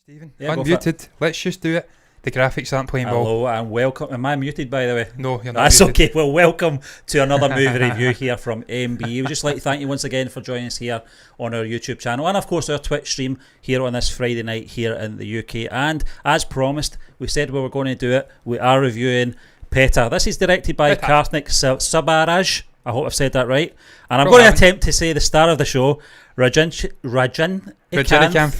Stephen, Yeah, unmuted. Let's just do it. The graphics aren't playing ball. Hello and welcome. Am I muted, by the way? No, you're not. That's muted. okay. Well, welcome to another movie review here from MB. We'd just like to thank you once again for joining us here on our YouTube channel and, of course, our Twitch stream here on this Friday night here in the UK. And as promised, we said we were going to do it. We are reviewing Petta. This is directed by Karthik Subaraj. I hope I've said that right. And I'm going to attempt to say the star of the show, Rajinikanth.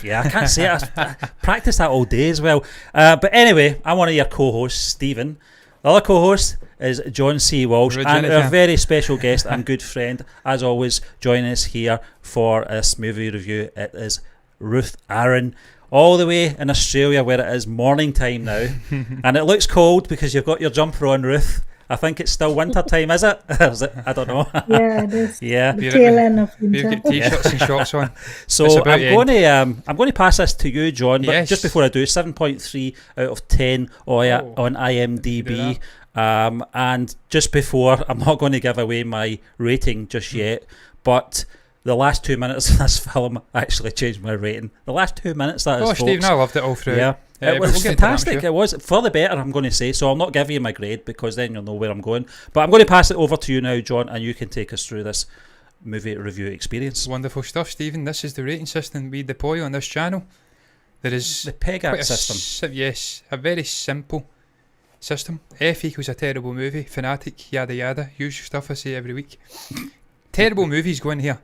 Yeah, I can't say it. I practiced that all day as well. But anyway, I'm one of your co-hosts, Stephen. The other co-host is John C. Walsh, and our very special guest and good friend, as always, joining us here for this movie review. It is Ruth Aaron, all the way in Australia where it is morning time now. And it looks cold because you've got your jumper on, Ruth. I think it's still winter time, is it? Is it? I don't know. Yeah, it is. Yeah, the tail end of winter. We've got t-shirts and shorts on. So I'm going to pass this to you, John. But yes. Just before I do, 7.3 out of 10 on IMDb. And just before, I'm not going to give away my rating just yet, but the last 2 minutes of this film actually changed my rating. The last 2 minutes, that is, folks. Stephen, I loved it all through. Yeah. It was fantastic. Sure. It was for the better, I'm going to say. So I'll not give you my grade because then you'll know where I'm going. But I'm going to pass it over to you now, John, and you can take us through this movie review experience. Wonderful stuff, Stephen. This is the rating system we deploy on this channel. There is the PEGAP system. Yes, a very simple system. F equals a terrible movie, fanatic, yada yada. Usual stuff I say every week. Terrible movies go in here.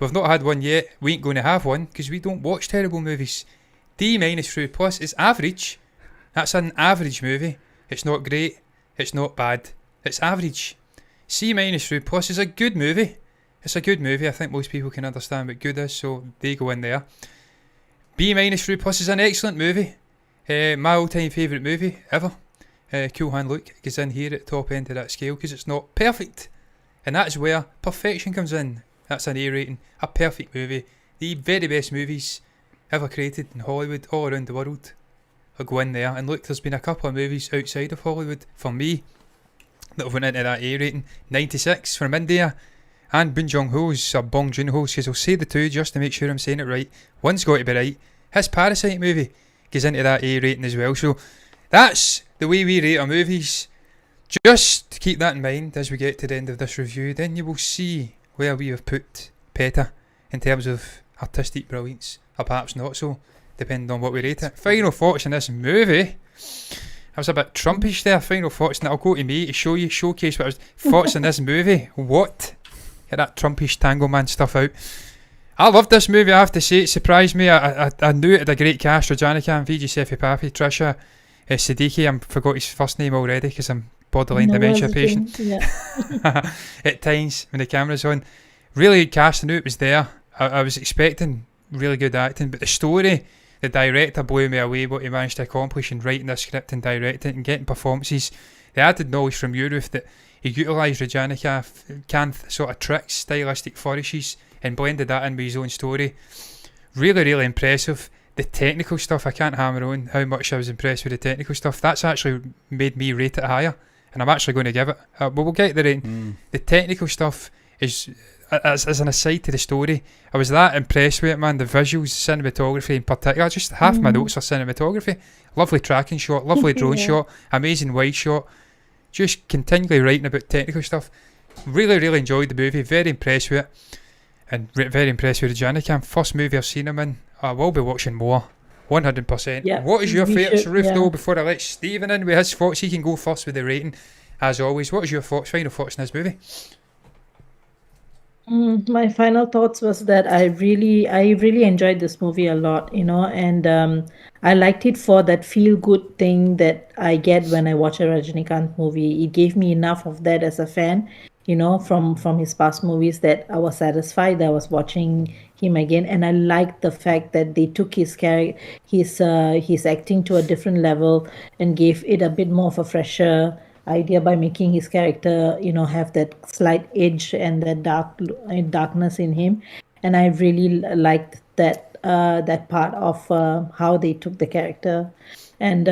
We've not had one yet. We ain't going to have one because we don't watch terrible movies. D- through plus is average. That's an average movie. It's not great. It's not bad. It's average. C- through plus is a good movie. It's a good movie. I think most people can understand what good is, so they go in there. B- through plus is an excellent movie. My all-time favourite movie ever. Cool Hand Luke gets in here at the top end of that scale because it's not perfect. And that's where perfection comes in. That's an A rating. A perfect movie. The very best movies ever created in Hollywood all around the world. I'll go in there and look, there's been a couple of movies outside of Hollywood for me that have went into that A rating. 96 from India, and Bong Joon-ho's or Bong Joon-ho's, because I'll say the two just to make sure I'm saying it right. One's got to be right. His Parasite movie goes into that A rating as well. So that's the way we rate our movies. Just keep that in mind as we get to the end of this review. Then you will see where we have put Petta in terms of artistic brilliance, or perhaps not so, depending on what we rate it. Final thoughts on this movie. I was a bit Trumpish there. Final thoughts, and I'll go to me to show you, showcase what I was. Thoughts on this movie. What? Get that Trumpish Tango Man stuff out. I loved this movie, I have to say. It surprised me. I knew it had a great cast. Rajinikanth, Vijay Sethupathi, Trisha Siddiqui. I forgot his first name already because I'm borderline dementia patient. Yeah. At times when the camera's on. Really good cast. I knew it was there. I was expecting really good acting, but the story, the director blew me away what he managed to accomplish in writing the script and directing it and getting performances. The added knowledge from you, Ruth, that he utilised Rajinikanth sort of tricks, stylistic flourishes, and blended that in with his own story. Really, really impressive. The technical stuff, I can't hammer on how much I was impressed with the technical stuff. That's actually made me rate it higher, and I'm actually going to give it. But we'll get the rating. The technical stuff is, as an aside to the story, I was that impressed with it, man. The visuals, cinematography in particular, just half my notes are cinematography. Lovely tracking shot, lovely drone shot, amazing wide shot. Just continually writing about technical stuff. Really, really enjoyed the movie. Very impressed with it, and very impressed with Rajinikanth. First movie I've seen him in. I will be watching more. 100%. Yeah, what is your favourites, Ruth, yeah. though, before I let Stephen in with his thoughts? He can go first with the rating, as always. What is your thoughts, final thoughts on this movie? My final thoughts was that I really enjoyed this movie a lot, and I liked it for that feel-good thing that I get when I watch a Rajinikanth movie. It gave me enough of that as a fan, from his past movies, that I was satisfied that I was watching him again, and I liked the fact that they took his acting to a different level and gave it a bit more of a fresher idea by making his character, have that slight edge and that darkness in him. And I really liked that part of how they took the character. And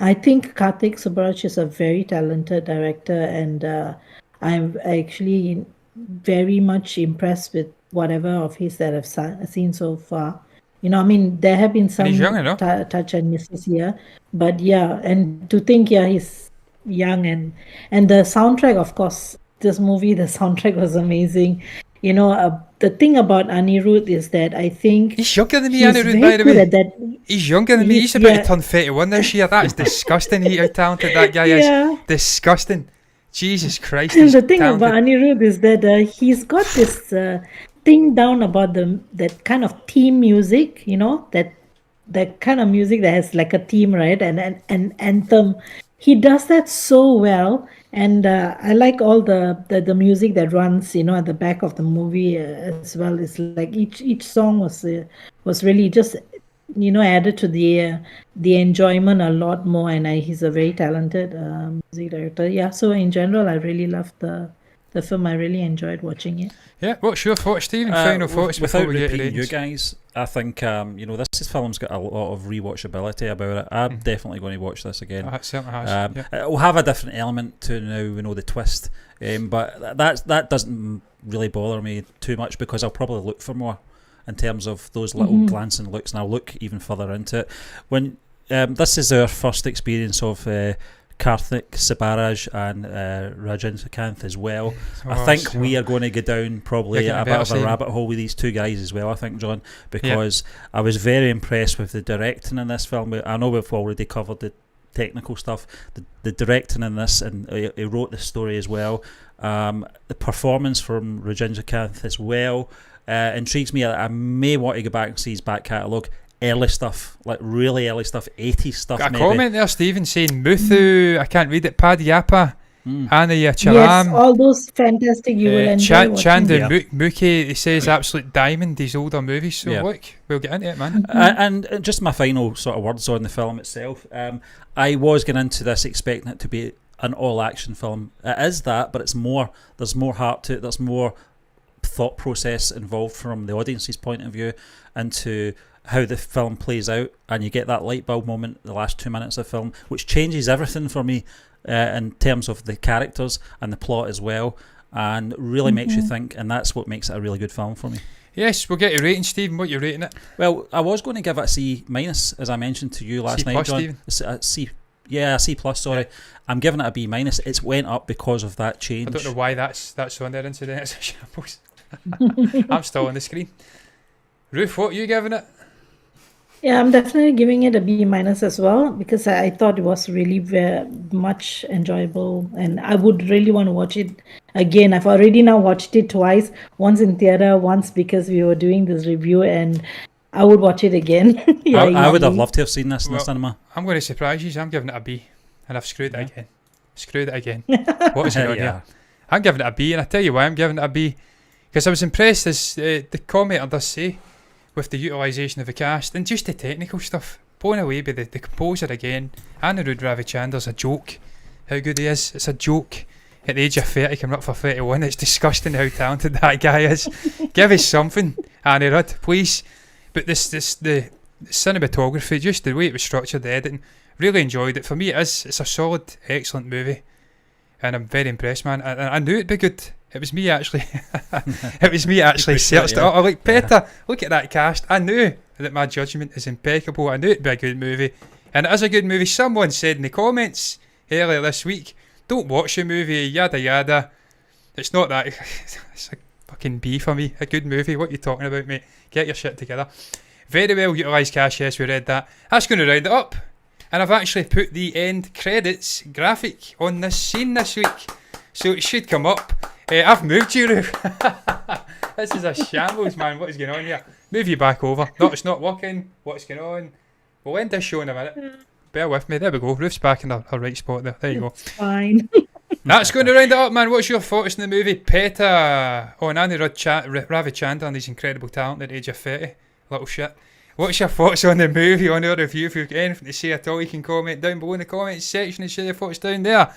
I think Karthik Subaraj is a very talented director, and I'm actually very much impressed with whatever of his that I've seen so far. I mean, there have been some he's young enough. touch and misses here, but yeah, and to think, yeah, he's young, and the soundtrack, of course, this movie, the soundtrack was amazing. The thing about Anirudh is that I think He's younger than me, he's Anirudh, very by the good way. at that. He's younger than me. He's about to turn 31 this year. That is disgusting. How talented that guy is. Disgusting. Jesus Christ. And the thing about Anirudh is that he's got this thing down about that kind of theme music, that kind of music that has like a theme, right? And an anthem. He does that so well. And I like all the music that runs, at the back of the movie as well. It's like each song was really just, added to the enjoyment a lot more. And he's a very talented music director. Yeah. So in general, I really loved the film. I really enjoyed watching it. Yeah. What's your thoughts, Stephen? Final thoughts without before we get to repeating you guys. I think this film's got a lot of rewatchability about it. I'm definitely going to watch this again. It certainly has. It will have a different element to now we know the twist, but that doesn't really bother me too much because I'll probably look for more in terms of those little glancing looks, and I'll look even further into it. When this is our first experience of Karthik Subaraj and Rajinikanth as well. I think we are going to go down probably a bit of a rabbit hole with these two guys as well, I think, John, because I was very impressed with the directing in this film. I know we've already covered the technical stuff, the directing in this, and he wrote the story as well. The performance from Rajinikanth as well intrigues me. I may want to go back and see his back catalogue. Early stuff, like really early stuff, 80s stuff. Got a maybe. comment there, Stephen, saying Muthu, I can't read it, Padiyappa, Anaya Chalam. Yes, all those fantastic, you will enjoy watching. Chandra Mookie, he says absolute diamond, these older movies, so look, we'll get into it, man. And just my final sort of words on the film itself. I was going into this expecting it to be an all-action film. It is that, but it's more, there's more heart to it, there's more thought process involved from the audience's point of view into how the film plays out, and you get that light bulb moment the last 2 minutes of the film, which changes everything for me in terms of the characters and the plot as well, and really makes you think, and that's what makes it a really good film for me. Yes, we'll get a rating, Stephen. What are you rating it? Well, I was going to give it a C minus, as I mentioned to you last night, John. A C plus. Sorry, I'm giving it a B minus. It's went up because of that change. I don't know why that's on there, incident. It's a shambles. I'm still on the screen. Ruth, what are you giving it? Yeah, I'm definitely giving it a B minus as well, because I thought it was really very much enjoyable, and I would really want to watch it again. I've already now watched it twice, once in theater, once because we were doing this review, and I would watch it again. I would have loved to have seen this in the cinema. I'm going to surprise you. I'm giving it a B, and I've screwed it again. Screwed it again. What is going on here? I'm giving it a B, and I tell you why I'm giving it a B, because I was impressed, as the commenter does say, with the utilisation of the cast and just the technical stuff. Blown away by the composer again. Anirudh Ravichandra's a joke. How good he is. It's a joke. At the age of 30, coming up for 31, it's disgusting how talented that guy is. Give us something, Anirudh, please. But the cinematography, just the way it was structured, the editing, really enjoyed it. For me, it's a solid, excellent movie, and I'm very impressed, man. I knew it'd be good. It was me actually. It was me actually searched it up. I'm like, Petta, look at that cast. I knew that my judgment is impeccable. I knew it'd be a good movie, and it is a good movie. Someone said in the comments earlier this week, "Don't watch the movie, yada yada." It's not that. It's a fucking B for me. A good movie. What are you talking about, mate? Get your shit together. Very well utilised cast. Yes, we read that. That's going to round it up, and I've actually put the end credits graphic on this scene this week, so it should come up. I've moved you, Ruth. This is a shambles, man. What is going on here? Move you back over. No, it's not working. What's going on? We'll end this show in a minute. Bear with me. There we go. Ruth's back in her right spot there. There you go. Fine. That's going to round it up, man. What's your thoughts on the movie Petta? Oh, and Anirudh Ravichandran and his incredible talent at the age of 30. Little shit. What's your thoughts on the movie, on our review? If you've got anything to say at all, you can comment down below in the comments section and share your thoughts down there.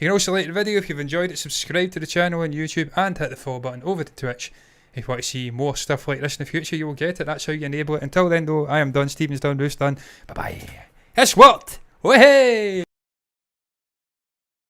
You can also like the video if you've enjoyed it, subscribe to the channel on YouTube, and hit the follow button over to Twitch. If you want to see more stuff like this in the future, you will get it. That's how you enable it. Until then, though, I am done. Stephen's done. Ruth's done. Bye-bye. It's worked! Way!